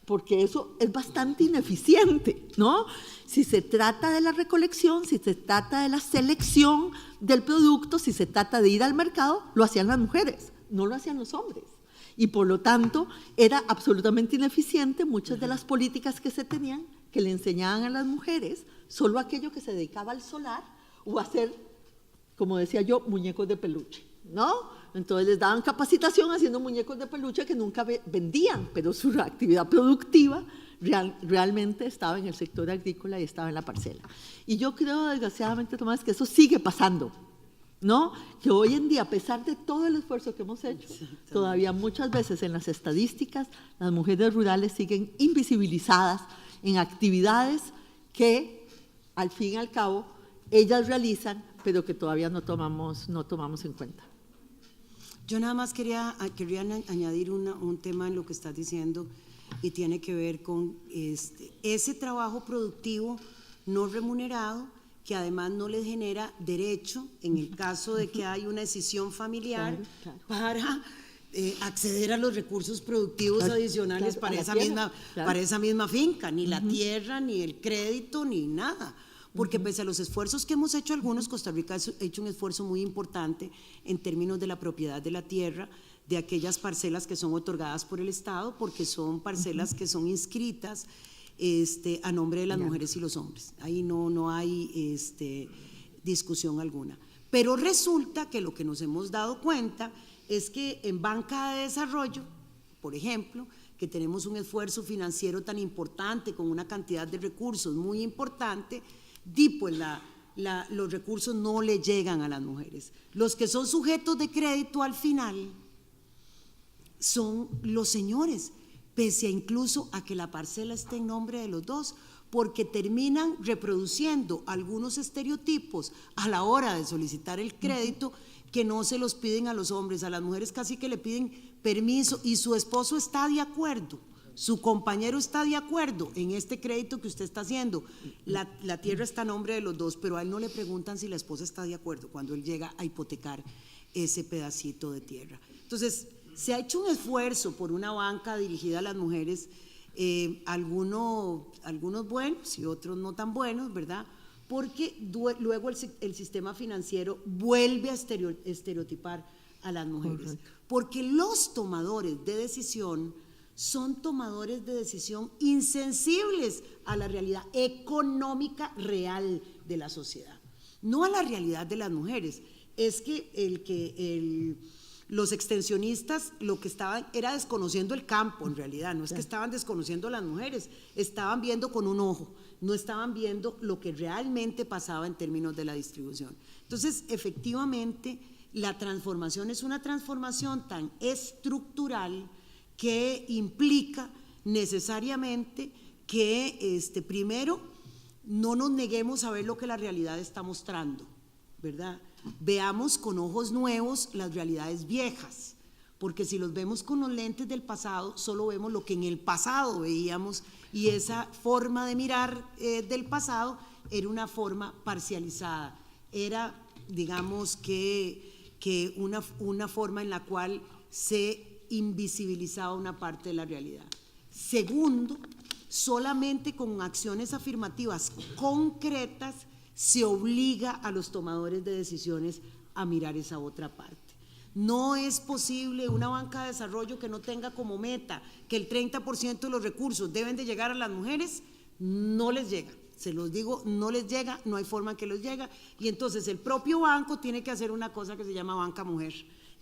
porque eso es bastante ineficiente, ¿no? Si se trata de la recolección, si se trata de la selección del producto, si se trata de ir al mercado, lo hacían las mujeres, no lo hacían los hombres. Y por lo tanto, era absolutamente ineficiente muchas de las políticas que se tenían, que le enseñaban a las mujeres solo aquello que se dedicaba al solar o a hacer, como decía yo, muñecos de peluche, ¿no? Entonces les daban capacitación haciendo muñecos de peluche que nunca vendían, pero su actividad productiva realmente estaba en el sector agrícola y estaba en la parcela. Y yo creo, desgraciadamente, Tomás, que eso sigue pasando, ¿no? Que hoy en día, a pesar de todo el esfuerzo que hemos hecho, todavía muchas veces en las estadísticas las mujeres rurales siguen invisibilizadas en actividades que, al fin y al cabo, ellas realizan, pero que todavía no tomamos en cuenta. Yo nada más quería añadir un tema en lo que estás diciendo y tiene que ver con ese trabajo productivo no remunerado que además no les genera derecho en el caso de que hay una decisión familiar para acceder a los recursos productivos adicionales para esa misma finca, ni la tierra, ni el crédito, ni nada. Porque pese a los esfuerzos que hemos hecho algunos, Costa Rica ha hecho un esfuerzo muy importante en términos de la propiedad de la tierra, de aquellas parcelas que son otorgadas por el Estado, porque son parcelas que son inscritas a nombre de las mujeres y los hombres. Ahí no hay discusión alguna. Pero resulta que lo que nos hemos dado cuenta es que en banca de desarrollo, por ejemplo, que tenemos un esfuerzo financiero tan importante, con una cantidad de recursos muy importante, pues los recursos no le llegan a las mujeres. Los que son sujetos de crédito al final son los señores, pese a incluso a que la parcela esté en nombre de los dos, porque terminan reproduciendo algunos estereotipos a la hora de solicitar el crédito que no se los piden a los hombres. A las mujeres casi que le piden permiso y su esposo está de acuerdo, su compañero está de acuerdo en este crédito que usted está haciendo. La tierra está a nombre de los dos, pero a él no le preguntan si la esposa está de acuerdo cuando él llega a hipotecar ese pedacito de tierra. Entonces, se ha hecho un esfuerzo por una banca dirigida a las mujeres, algunos buenos y otros no tan buenos, ¿verdad? Porque luego el sistema financiero vuelve a estereotipar a las mujeres, porque los tomadores de decisión son tomadores de decisión insensibles a la realidad económica real de la sociedad, no a la realidad de las mujeres. Es que los extensionistas lo que estaban era desconociendo el campo, en realidad, no es que estaban desconociendo a las mujeres, estaban viendo con un ojo, no estaban viendo lo que realmente pasaba en términos de la distribución. Entonces, efectivamente, la transformación es una transformación tan estructural que implica necesariamente que primero no nos neguemos a ver lo que la realidad está mostrando, ¿verdad? Veamos con ojos nuevos las realidades viejas, porque si los vemos con los lentes del pasado, solo vemos lo que en el pasado veíamos, y esa forma de mirar del pasado era una forma parcializada, era, digamos, que una forma en la cual se invisibilizaba una parte de la realidad. Segundo, solamente con acciones afirmativas concretas se obliga a los tomadores de decisiones a mirar esa otra parte. No es posible una banca de desarrollo que no tenga como meta que el 30% de los recursos deben de llegar a las mujeres. No les llega, se los digo, no les llega, no hay forma en que les llega, y entonces el propio banco tiene que hacer una cosa que se llama banca mujer,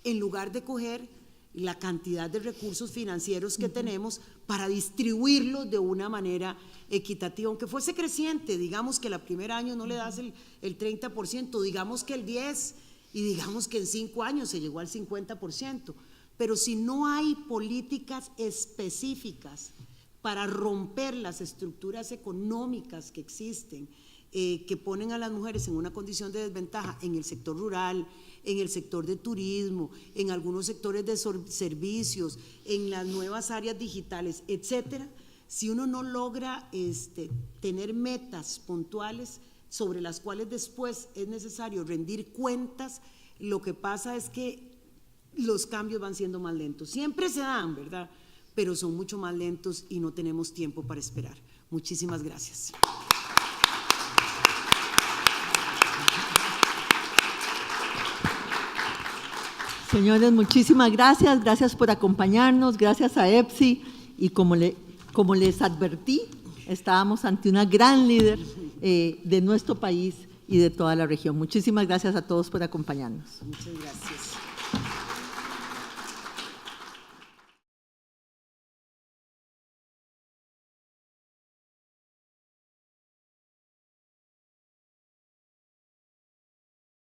en lugar de coger la cantidad de recursos financieros que tenemos para distribuirlos de una manera equitativa, aunque fuese creciente, digamos que el primer año no le das el 30%, digamos que el 10%, y digamos que en 5 años se llegó al 50%, pero si no hay políticas específicas para romper las estructuras económicas que existen, que ponen a las mujeres en una condición de desventaja en el sector rural, en el sector de turismo, en algunos sectores de servicios, en las nuevas áreas digitales, etcétera, si uno no logra tener metas puntuales sobre las cuales después es necesario rendir cuentas, lo que pasa es que los cambios van siendo más lentos. Siempre se dan, ¿verdad? Pero son mucho más lentos y no tenemos tiempo para esperar. Muchísimas gracias. Señores, muchísimas gracias. Gracias por acompañarnos. Gracias a EPSI. Y como les advertí, estábamos ante una gran líder de nuestro país y de toda la región. Muchísimas gracias a todos por acompañarnos. Muchas gracias.